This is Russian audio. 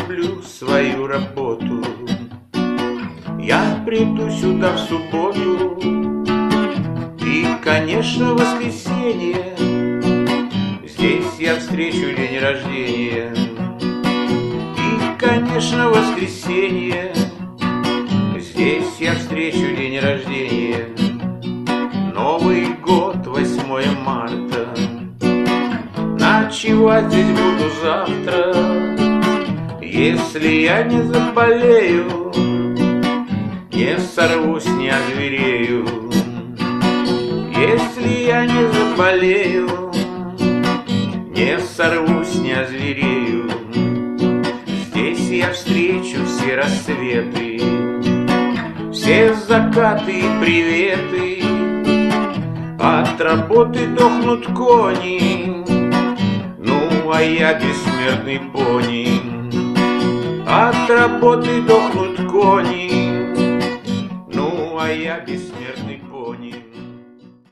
люблю свою работу. Я приду сюда в субботу и, конечно, в воскресенье. Здесь я встречу день рождения. И, конечно, в воскресенье. Здесь я встречу день рождения. Новый год, 8 марта. Ночевать здесь буду завтра, если я не заболею, не сорвусь, не озверею. Если я не заболею, не сорвусь, не озверею. Здесь я встречу все рассветы, все закаты и приветы. От работы дохнут кони, ну а я бессмертный пони. От работы дохнут кони, ну а я бессмертный пони.